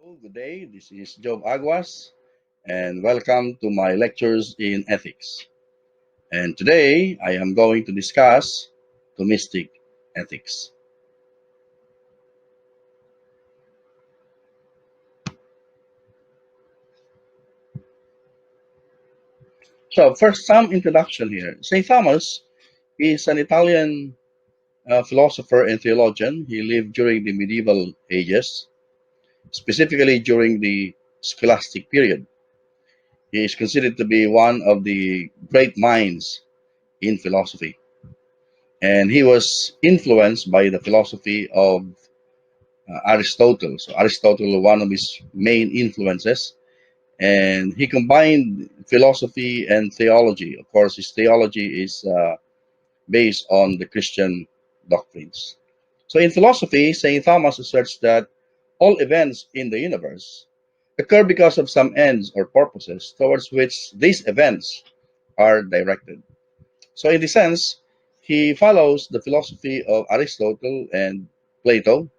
Good day. This is Jove Aguas, and welcome to my lectures in ethics. And today I am going to discuss Thomistic ethics. So, first, some introduction here. St. Thomas is an Italian philosopher and theologian. He lived during the medieval ages, specifically during the scholastic period. He is considered to be one of the great minds in philosophy, and he was influenced by the philosophy of Aristotle. So Aristotle, one of his main influences, and he combined philosophy and theology. Of course, his theology is based on the Christian doctrines. So in philosophy, Saint Thomas asserts that all events in the universe occur because of some ends or purposes towards which these events are directed. So in this sense, he follows the philosophy of Aristotle and Plato,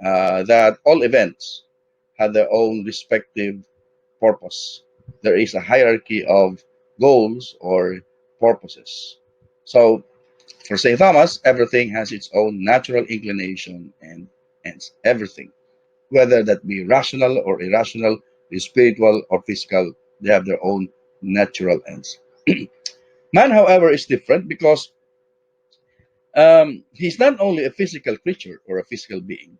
that all events have their own respective purpose. There is a hierarchy of goals or purposes. So, for St. Thomas, everything has its own natural inclination and ends. Everything, whether that be rational or irrational, spiritual or physical, they have their own natural ends. Man, however, is different because he's not only a physical creature or a physical being.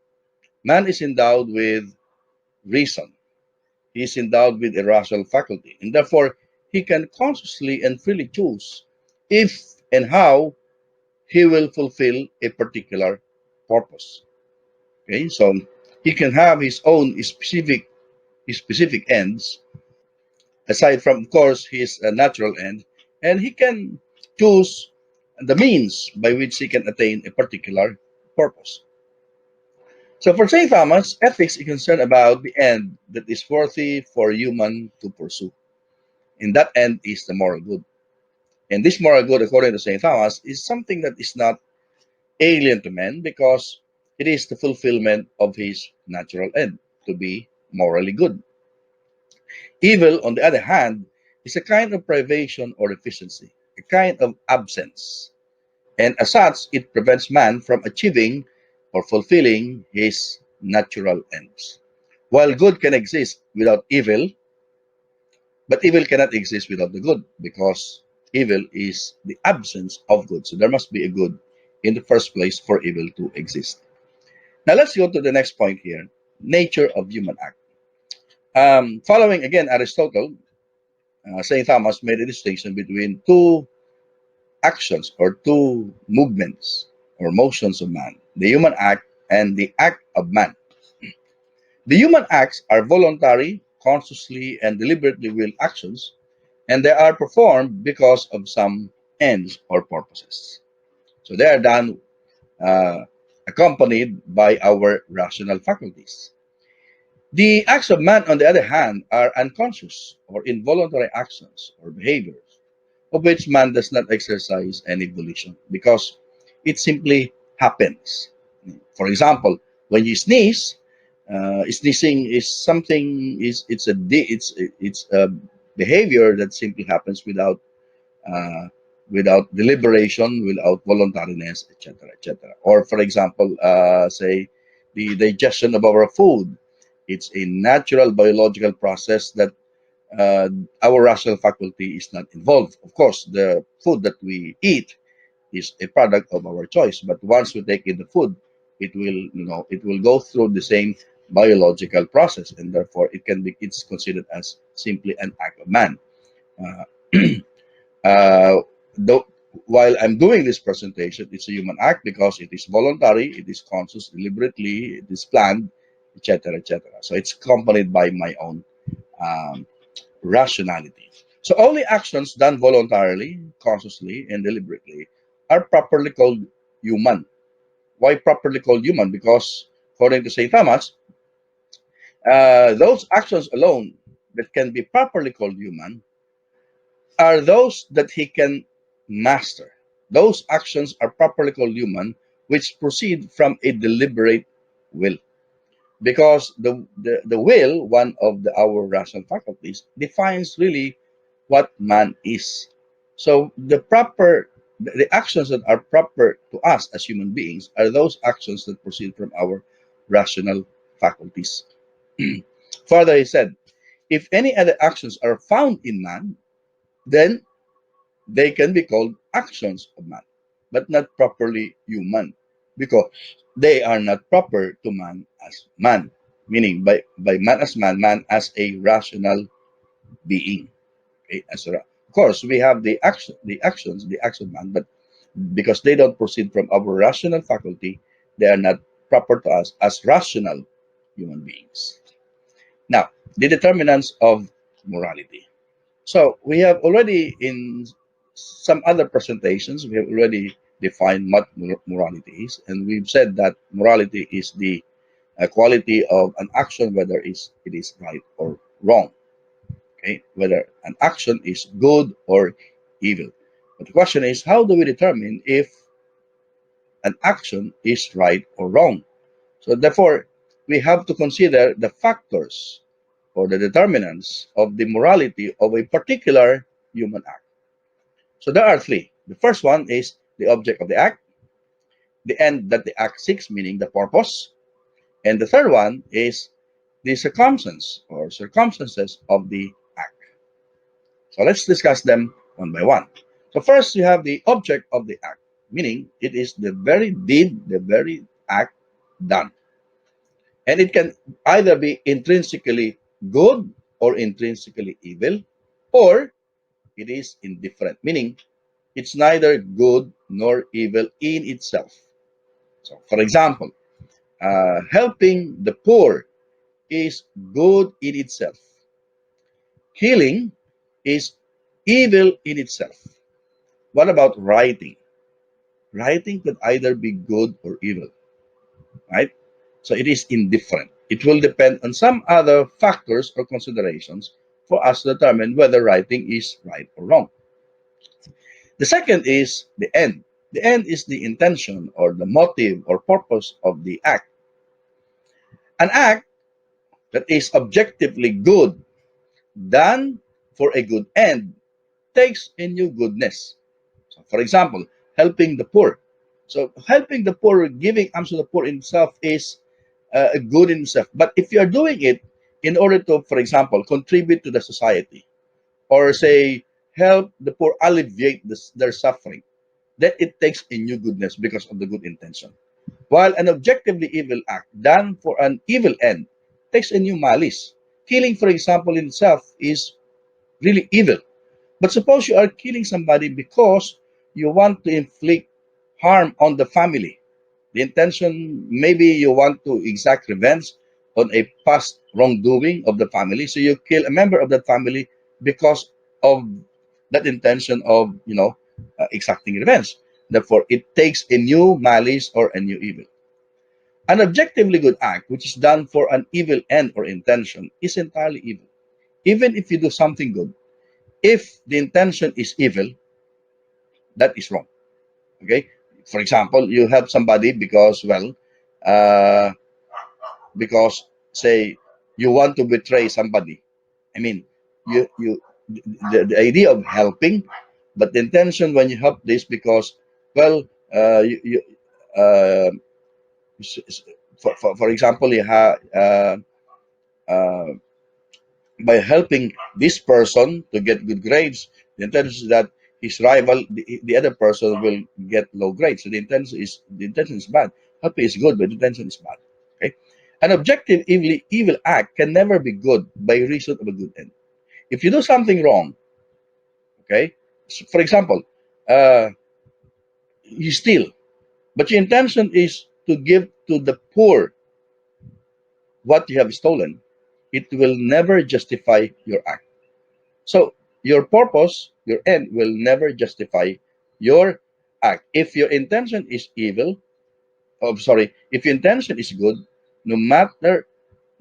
Man is endowed with reason. He is endowed with a rational faculty, and therefore he can consciously and freely choose if and how he will fulfill a particular purpose. Okay, so he can have his own specific ends, aside from, of course, his natural end, and he can choose the means by which he can attain a particular purpose. So for St. Thomas, ethics is concerned about the end that is worthy for human to pursue. And that end is the moral good. And this moral good, according to St. Thomas, is something that is not alien to man because it is the fulfillment of his natural end, to be morally good. Evil, on the other hand, is a kind of privation or deficiency, a kind of absence. And as such, it prevents man from achieving or fulfilling his natural ends. While good can exist without evil, but evil cannot exist without the good because evil is the absence of good. So there must be a good in the first place for evil to exist. Now let's go to the next point here, nature of human act. Following again Aristotle, St. Thomas made a distinction between two actions or two movements or motions of man, the human act and the act of man. The human acts are voluntary, consciously and deliberately willed actions, and they are performed because of some ends or purposes. So they are done uh, accompanied by our rational faculties. The acts of man, on the other hand, are unconscious or involuntary actions or behaviors of which man does not exercise any volition because it simply happens. For example, when you sneeze, sneezing is something is it's a behavior that simply happens uh, without deliberation, without voluntariness, etc., etc. Or, for example, say the digestion of our food. It's a natural biological process that uh, our rational faculty is not involved. Of course, the food that we eat is a product of our choice, but once we take in the food, it will go through the same biological process, and therefore it's considered as simply an act of man. Uh, though, while I'm doing this presentation, it's a human act because it is voluntary, it is conscious, deliberately, it is planned, etc., etc. So it's accompanied by my own um, rationality. So only actions done voluntarily, consciously, and deliberately are properly called human. Why properly called human? Because according to St. Thomas, those actions alone that can be properly called human are those that he can master. Those actions are properly called human, which proceed from a deliberate will. because the will, one of our rational faculties, defines really what man is. So the actions that are proper to us as human beings are those actions that proceed from our rational faculties. Further, he said, if any other actions are found in man, then they can be called actions of man, but not properly human, because they are not proper to man as man, meaning by man as a rational being. Okay? Of course, we have the acts of man, but because they don't proceed from our rational faculty, they are not proper to us as rational human beings. Now, the determinants of morality. So we have already in some other presentations, we have already defined what morality is, and we've said that morality is the quality of an action, whether it is right or wrong. Okay, whether an action is good or evil. But the question is, how do we determine if an action is right or wrong? So therefore, we have to consider the factors or the determinants of the morality of a particular human act. So there are three. The first one is the object of the act, the end that the act seeks, meaning the purpose. And the third one is the circumstance or circumstances of the act. So let's discuss them one by one. So first, you have the object of the act, meaning it is the very deed, the very act done. And it can either be intrinsically good or intrinsically evil, or it is indifferent, meaning it's neither good nor evil in itself. So, for example, helping the poor is good in itself. Healing is evil in itself. What about writing? Writing could either be good or evil, right? So it is indifferent. It will depend on some other factors or considerations for us to determine whether writing is right or wrong. The second is the end. The end is the intention or the motive or purpose of the act. An act that is objectively good, done for a good end, takes a new goodness. So, for example, helping the poor. So, helping the poor, giving alms to the poor in itself is a good in itself. But if you are doing it in order to, for example, contribute to the society or say help the poor alleviate their suffering, then it takes a new goodness because of the good intention. While an objectively evil act done for an evil end takes a new malice. Killing, for example, in itself is really evil. But suppose you are killing somebody because you want to inflict harm on the family. The intention, maybe you want to exact revenge on a past wrongdoing of the family. So you kill a member of that family because of that intention of, exacting revenge. Therefore, it takes a new malice or a new evil. An objectively good act, which is done for an evil end or intention, is entirely evil. Even if you do something good, if the intention is evil, that is wrong. Okay? For example, you help somebody because, well, uh, because say you want to betray somebody. I mean, you the idea of helping, but the intention when you help this because, well, you uh, for example, you have uh, by helping this person to get good grades, the intention is that his rival, the other person, will get low grades. So the intention is bad. Helping is good, but the intention is bad. Okay, an objective evil act can never be good by reason of a good end. If you do something wrong, okay, so for example, uh, you steal, but your intention is to give to the poor what you have stolen, it will never justify your act. So your purpose, your end will never justify your act. If your intention is evil, oh sorry, if your intention is good, no matter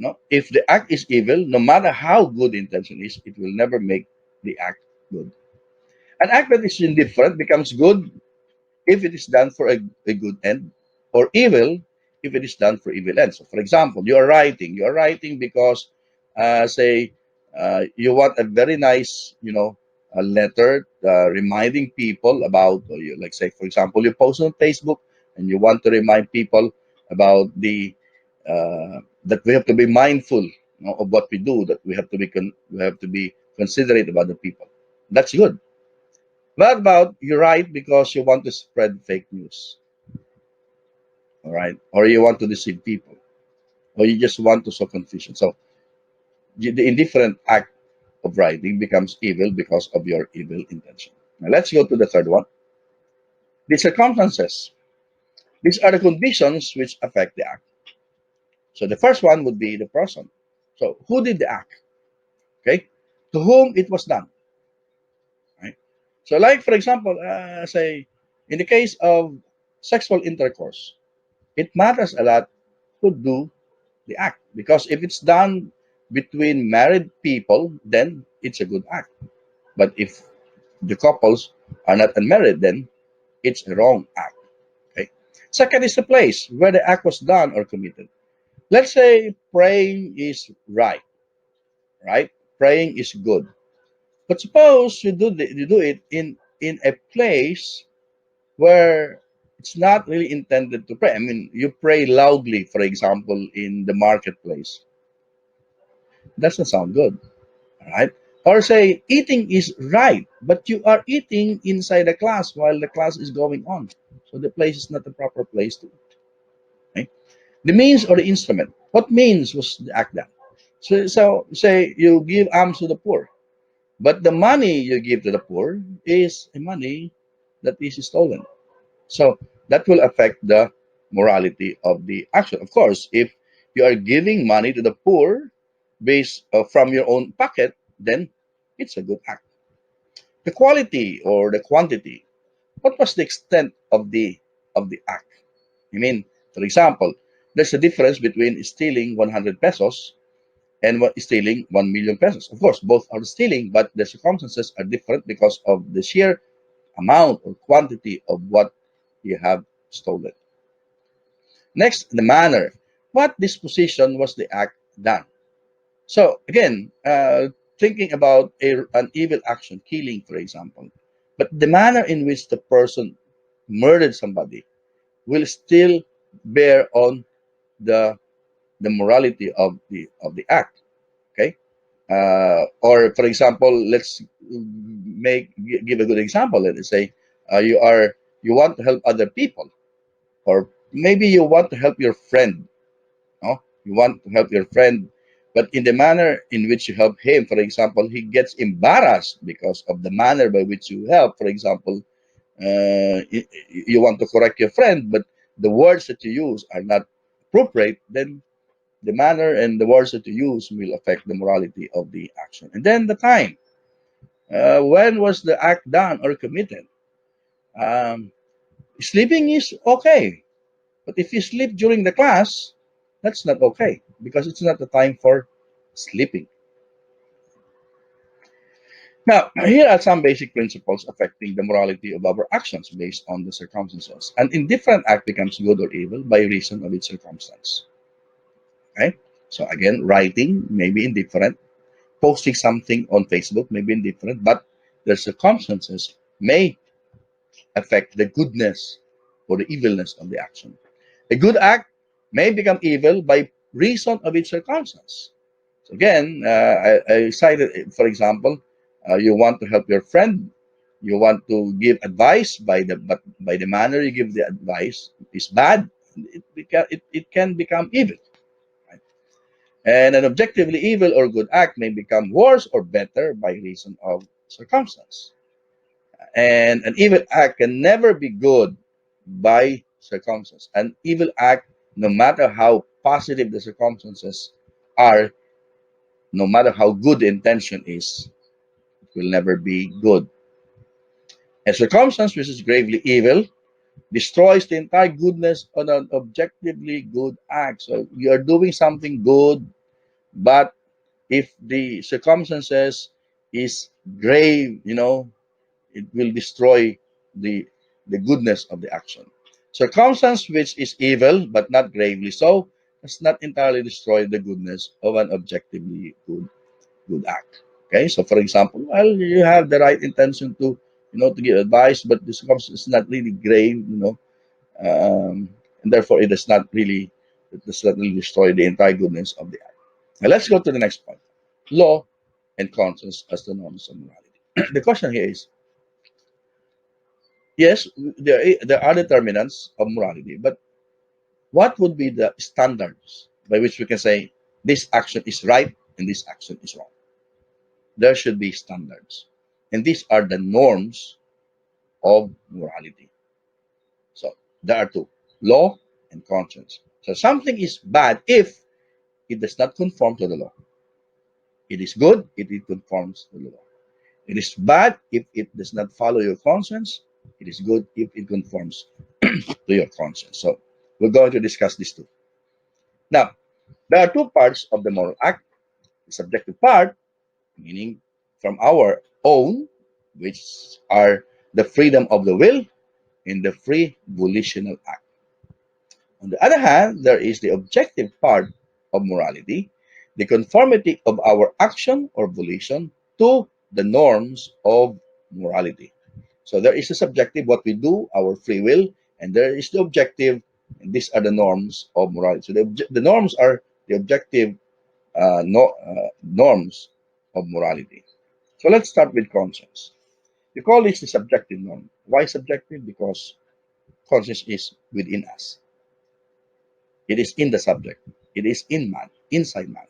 no, if the act is evil, no matter how good the intention is, it will never make the act good. An act that is indifferent becomes good if it is done for a good end, or evil if it is done for evil ends. So, for example, you are writing because, say, you want a very nice, a letter reminding people about, or you, like, say, for example, you post on Facebook and you want to remind people about that we have to be mindful, of what we do, that we have to be considerate about the people. That's good. What about you write because you want to spread fake news, all right, or you want to deceive people, or you just want to sow confusion. So the indifferent act of writing becomes evil because of your evil intention. Now let's go to the third one. The circumstances. These are the conditions which affect the act. So the first one would be the person. So who did the act? Okay, to whom it was done. Right. So, like for example, say in the case of sexual intercourse, it matters a lot who do the act, because if it's done between married people, then it's a good act. But if the couples are not unmarried, then it's a wrong act. Okay. Second is the place where the act was done or committed. Let's say praying is right, right? Praying is good. But suppose you do it in a place where it's not really intended to pray. I mean, you pray loudly, for example, in the marketplace. Doesn't sound good, right? Or say eating is right, but you are eating inside the class while the class is going on. So the place is not the proper place to eat. Right? The means or the instrument. What means was the act done? So say you give alms to the poor, but the money you give to the poor is a money that is stolen. So that will affect the morality of the action. Of course, if you are giving money to the poor based from your own pocket, then it's a good act. The quality or the quantity. What was the extent of the act? I mean, for example, there's a difference between stealing 100 pesos and stealing 1 million pesos. Of course, both are stealing, but the circumstances are different because of the sheer amount or quantity of what you have stolen. Next, the manner. What disposition was the act done? So again, thinking about an evil action, killing, for example, but the manner in which the person murdered somebody will still bear on the the morality of the act. Okay, or for example, let's give a good example. Let's say you want to help other people, or maybe you want to help your friend. No? You want to help your friend, but in the manner in which you help him, for example, he gets embarrassed because of the manner by which you help. For example, you want to correct your friend, but the words that you use are not appropriate, then the manner and the words that you use will affect the morality of the action. And then the time. When was the act done or committed? Um, Sleeping is okay, but if you sleep during the class, that's not okay because it's not the time for sleeping. Now, here are some basic principles affecting the morality of our actions based on the circumstances. An indifferent act becomes good or evil by reason of its circumstance. Okay? So again, writing may be indifferent, posting something on Facebook may be indifferent, but the circumstances may affect the goodness or the evilness of the action. A good act may become evil by reason of its circumstance. So again, I cited, for example, you want to help your friend, you want to give advice but by the manner you give the advice is bad. It can become evil. Right? And an objectively evil or good act may become worse or better by reason of circumstance. And an evil act can never be good by circumstance. An evil act, no matter how positive the circumstances are, no matter how good the intention is, it will never be good. A circumstance which is gravely evil destroys the entire goodness of an objectively good act. So you are doing something good, but if the circumstances is grave, it will destroy the the goodness of the action. Circumstance which is evil, but not gravely so, does not entirely destroy the goodness of an objectively good act. Okay, so for example, well, you have the right intention to, to give advice, but the circumstance is not really grave, and therefore it does not really destroy the entire goodness of the act. Now let's go to the next point: law and conscience as the norms of morality. The question here is: yes, there are determinants of morality, but what would be the standards by which we can say this action is right and this action is wrong? There should be standards, and these are the norms of morality. So there are two: law and conscience. So something is bad if it does not conform to the law. It is good if it conforms to the law. It is bad if it does not follow your conscience. It is good if it conforms to your conscience. So we're going to discuss these two. Now, there are two parts of the moral act: the subjective part, meaning from our own, which are the freedom of the will, and the free volitional act. On the other hand, there is the objective part of morality, the conformity of our action or volition to the norms of morality. So there is a subjective, what we do, our free will, and there is the objective, and these are the norms of morality. So the norms are the objective norms of morality. So let's start with conscience. We call this the subjective norm. Why subjective? Because conscience is within us. It is in the subject. It is in man, inside man,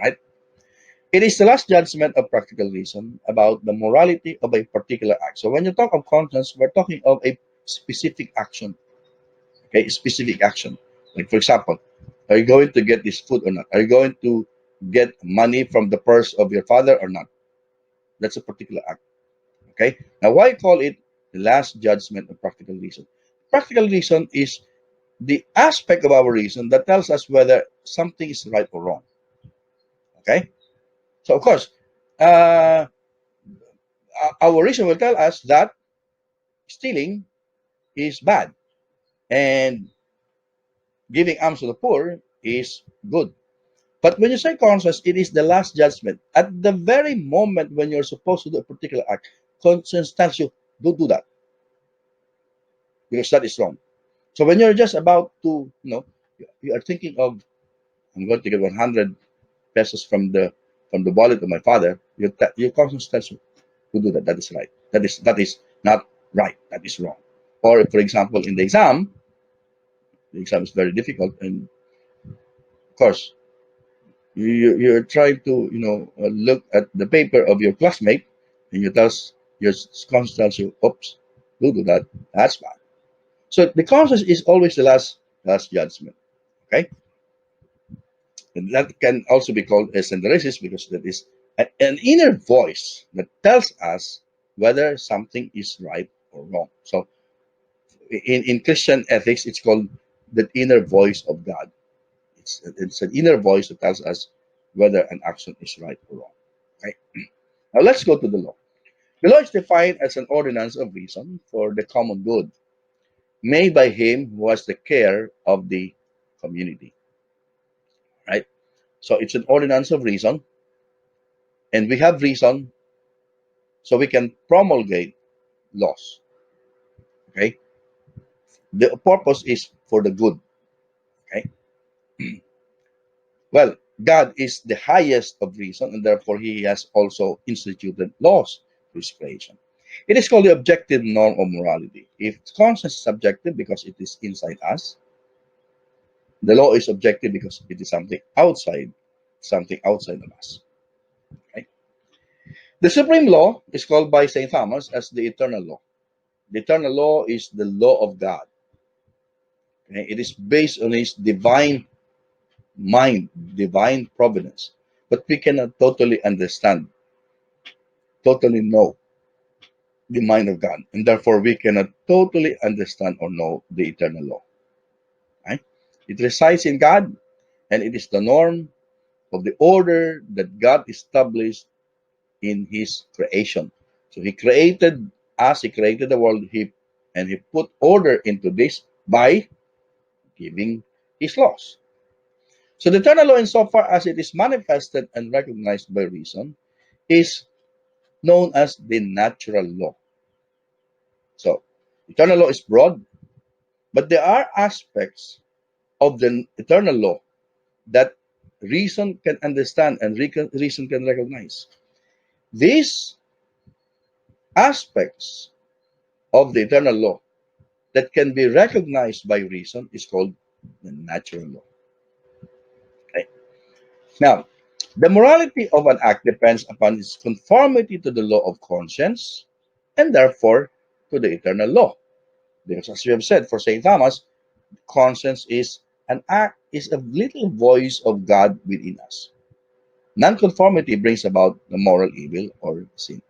right? It is the last judgment of practical reason about the morality of a particular act. So when you talk of conscience, we're talking of a specific action, okay? Specific action. Like for example, are you going to get this food or not? Are you going to get money from the purse of your father or not? That's a particular act. Okay. Now, why call it the last judgment of practical reason? Practical reason is the aspect of our reason that tells us whether something is right or wrong. Okay. So, of course, uh, our reason will tell us that stealing is bad and giving alms to the poor is good. But when you say conscience, it is the last judgment. At the very moment when you're supposed to do a particular act, conscience tells you, don't do that because that is wrong. So when you're just about to, you are thinking of, I'm going to get 100 pesos from the wallet of my father. Your conscience tells you to do that. That is right. That is not right. That is wrong. Or for example, in the exam is very difficult, and of course you're trying to look at the paper of your classmate, and your conscience tells you, oops, don't do that. That's bad. So the conscience is always the last judgment. Okay. And that can also be called a synthesis because that is an inner voice that tells us whether something is right or wrong. So in Christian ethics, it's called the inner voice of God. It's an inner voice that tells us whether an action is right or wrong. Okay. Now let's go to the law. The law is defined as an ordinance of reason for the common good, made by him who has the care of the community. Right. So it's an ordinance of reason, and we have reason so we can promulgate laws. Okay, the purpose is for the good. Okay, well, God is the highest of reason, and therefore He has also instituted laws to His creation. It is called the objective norm of morality. If conscience is subjective because it is inside us, the law is objective because it is something outside of us. Okay? The supreme law is called by Saint Thomas as the eternal law. The eternal law is the law of God. Okay? It is based on His divine mind, divine providence. But we cannot totally understand, totally know the mind of God. And therefore, we cannot totally understand or know the eternal law. Right? It resides in God, and it is the norm of the order that God established in His creation. So He created us, He created the world, and He put order into this by giving his laws. So the eternal law, insofar as it is manifested and recognized by reason, is known as the natural law. So eternal law is broad, but there are aspects of the eternal law that reason can understand and reason can recognize. These aspects of the eternal law that can be recognized by reason is called the natural law. Okay? Now, the morality of an act depends upon its conformity to the law of conscience and therefore to the eternal law. Because as we have said for St. Thomas, conscience is an act, is a little voice of God within us. Nonconformity brings about the moral evil or sin.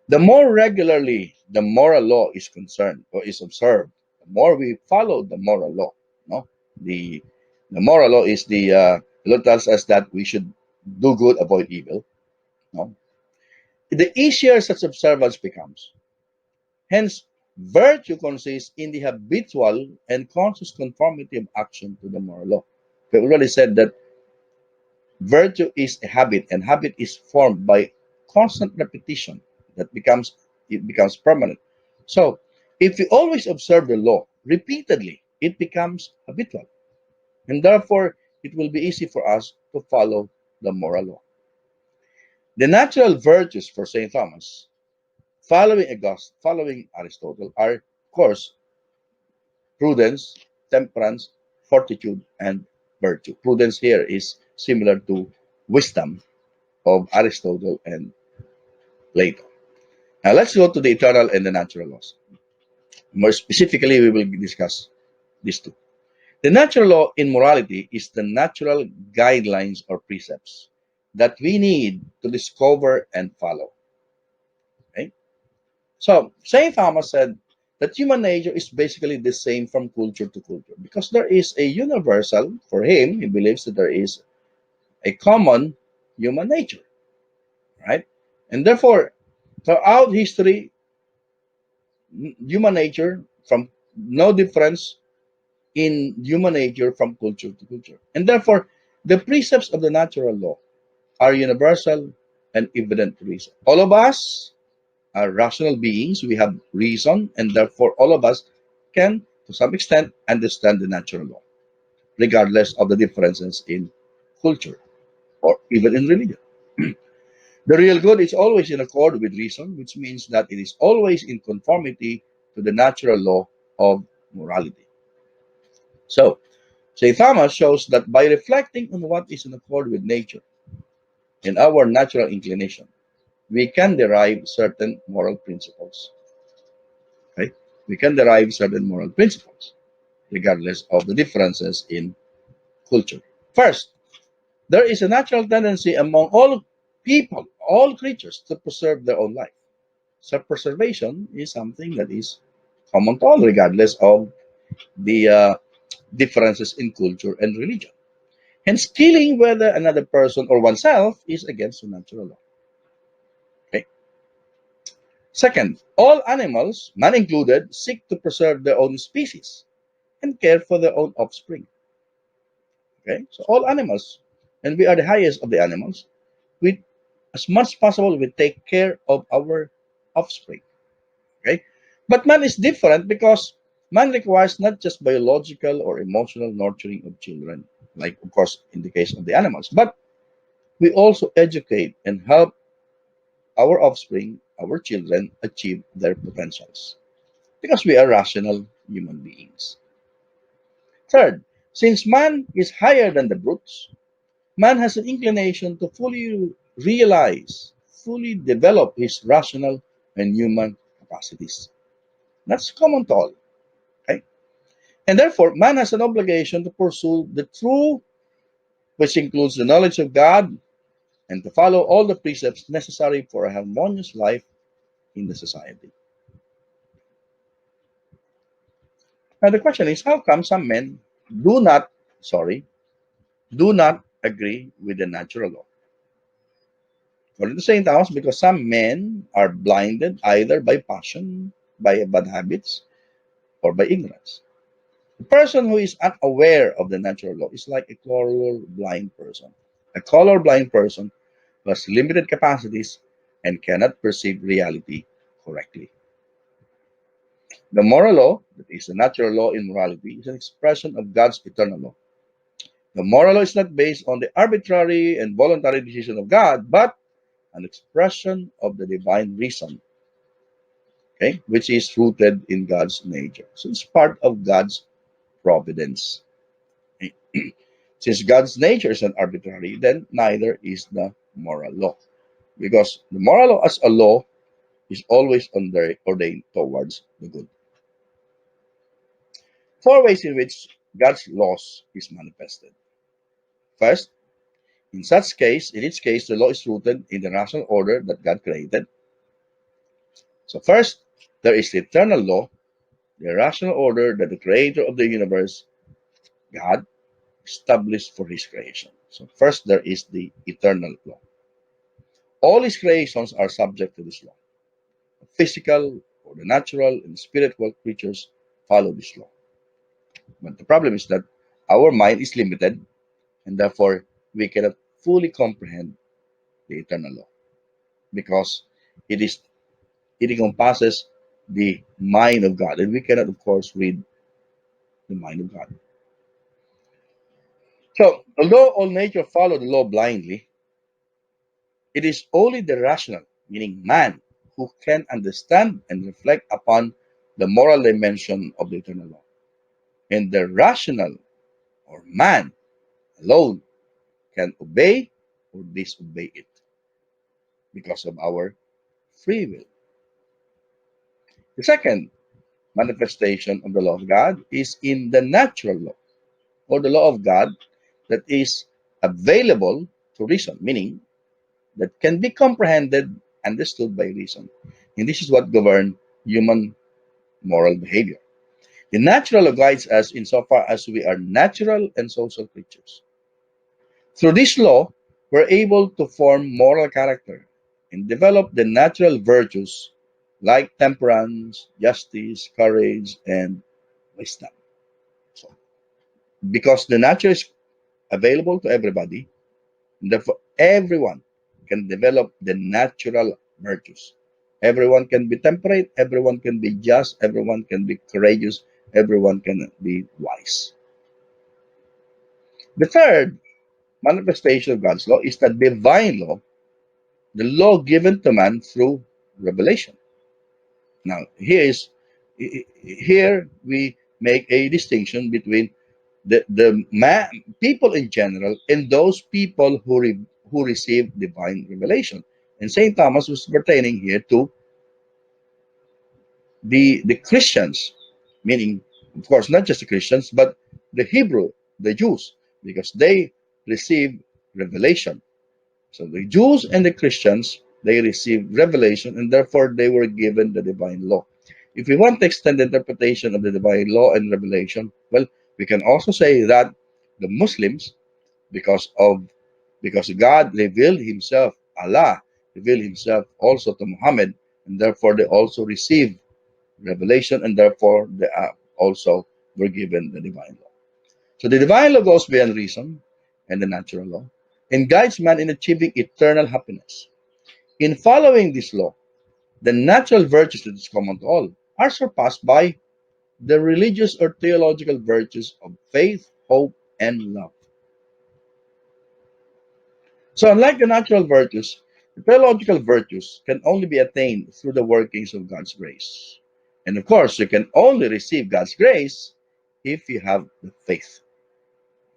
The more regularly the moral law is concerned or is observed, the more we follow the moral law. No, the the moral law is the law tells us that we should do good, avoid evil. No, the easier such observance becomes. Hence, virtue consists in the habitual and conscious conformity of action to the moral law. We already said that virtue is a habit, and habit is formed by constant repetition that becomes permanent. So, if we always observe the law repeatedly, it becomes habitual, and therefore it will be easy for us to follow the moral law. The natural virtues for Saint Thomas, following Aristotle, are of course prudence, temperance, fortitude, and virtue. Prudence here is similar to wisdom of Aristotle and Plato. Now let's go to the eternal and the natural laws. More specifically, we will discuss these two. The natural law in morality is the natural guidelines or precepts that we need to discover and follow. Okay? So, St. Thomas said that human nature is basically the same from culture to culture because there is a universal, for him, he believes that there is a common human nature, right? And therefore, throughout history, human nature from no difference in human nature from culture to culture. And therefore, the precepts of the natural law are universal and evident to reason. All of us are rational beings. We have reason, and therefore, all of us can, to some extent, understand the natural law, regardless of the differences in culture or even in religion. The real good is always in accord with reason, which means that it is always in conformity to the natural law of morality. So, St. Thomas shows that by reflecting on what is in accord with nature and our natural inclination, we can derive certain moral principles. Right? We can derive certain moral principles, regardless of the differences in culture. First, there is a natural tendency among all people, all creatures, to preserve their own life. Self preservation is something that is common to all, regardless of the differences in culture and religion. Hence, killing whether another person or oneself is against the natural law. Okay. Second, all animals, man included, seek to preserve their own species and care for their own offspring. Okay. So all animals, and we are the highest of the animals, we, as much as possible, we take care of our offspring. Okay. But man is different because man requires not just biological or emotional nurturing of children, like of course in the case of the animals, but we also educate and help our offspring, our children, achieve their potentials because we are rational human beings. Third, since man is higher than the brutes, man has an inclination to fully realize, fully develop his rational and human capacities. That's common to all. Okay? And therefore, man has an obligation to pursue the true, which includes the knowledge of God, and to follow all the precepts necessary for a harmonious life in the society. Now the question is, how come some men do not, sorry, do not agree with the natural law? According to St. Thomas, because some men are blinded either by passion, by bad habits, or by ignorance. The person who is unaware of the natural law is like a color-blind person. A color-blind person who has limited capacities and cannot perceive reality correctly. The moral law, that is the natural law in morality, is an expression of God's eternal law. The moral law is not based on the arbitrary and voluntary decision of God, but an expression of the divine reason, okay, which is rooted in God's nature. So it's part of God's providence. Okay? Since God's nature is not arbitrary, then neither is the moral law. Because the moral law as a law is always ordained towards the good. Four ways in which God's laws is manifested. First, in each case, the law is rooted in the rational order that God created. So first, there is the eternal law, the rational order that the creator of the universe, God, established for his creation. So first, there is the eternal law. All his creations are subject to this law. The physical or the natural and spiritual creatures follow this law. But the problem is that our mind is limited and therefore we cannot fully comprehend the eternal law because it is it encompasses the mind of God, and we cannot, of course, read the mind of God. So, although all nature follow the law blindly, it is only the rational, meaning man, who can understand and reflect upon the moral dimension of the eternal law. And the rational or man alone can obey or disobey it because of our free will. The second manifestation of the law of God is in the natural law or the law of God that is available to reason, meaning that can be comprehended, understood by reason. And this is what governs human moral behavior. The natural law guides us insofar as we are natural and social creatures. Through this law, we're able to form moral character and develop the natural virtues like temperance, justice, courage, and wisdom. So, because the nature is available to everybody, therefore everyone can develop the natural virtues. Everyone can be temperate, everyone can be just, everyone can be courageous, everyone can be wise. The third manifestation of God's law is the divine law, the law given to man through revelation. Now, here we make a distinction between the people in general and those people who receive divine revelation. And Saint Thomas was pertaining here to the Christians, meaning, of course, not just the Christians, but the Hebrew, the Jews, because they receive revelation. So the Jews and the Christians, they received revelation, and therefore they were given the divine law. If we want to extend the interpretation of the divine law and revelation, well, we can also say that the Muslims, because of because God revealed Himself, Allah revealed Himself also to Muhammad, and therefore they also received revelation, and therefore they are also were given the divine law. So the divine law goes beyond reason and the natural law and guides man in achieving eternal happiness. In following this law, the natural virtues that is common to all are surpassed by the religious or theological virtues of faith, hope, and love. So, unlike the natural virtues, the theological virtues can only be attained through the workings of God's grace. And of course, you can only receive God's grace if you have the faith.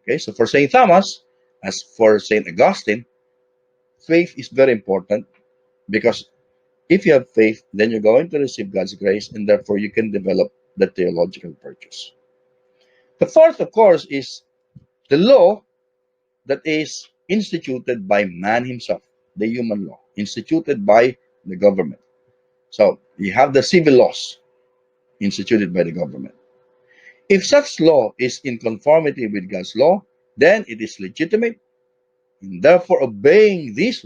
Okay, so for St. Thomas, as for St. Augustine, faith is very important because if you have faith, then you're going to receive God's grace and therefore you can develop the theological virtues. The fourth, of course, is the law that is instituted by man himself, the human law, instituted by the government. So you have the civil laws instituted by the government. If such law is in conformity with God's law, then it is legitimate, and therefore obeying these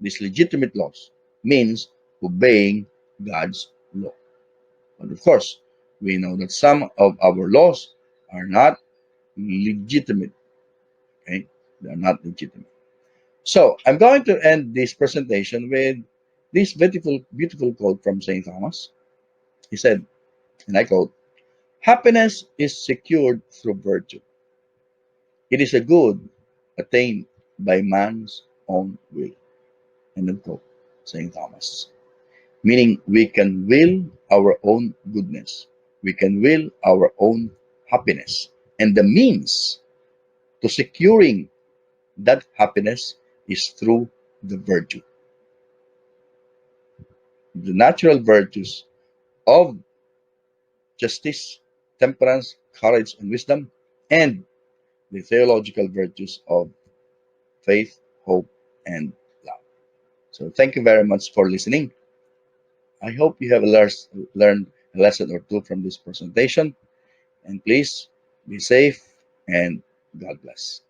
legitimate laws, means obeying God's law. And of course, We know that some of our laws are not legitimate. Okay, they are not legitimate. So I'm going to end this presentation with this beautiful quote from Saint Thomas. He said, and I quote, "Happiness is secured through virtue. It is a good attained by man's own will." End of quote. Saint Thomas. Meaning we can will our own goodness. We can will our own happiness. And the means to securing that happiness is through the virtue. The natural virtues of justice, temperance, courage, and wisdom, and the theological virtues of faith, hope, and love. So thank you very much for listening. I hope you have learned a lesson or two from this presentation. And please be safe and God bless.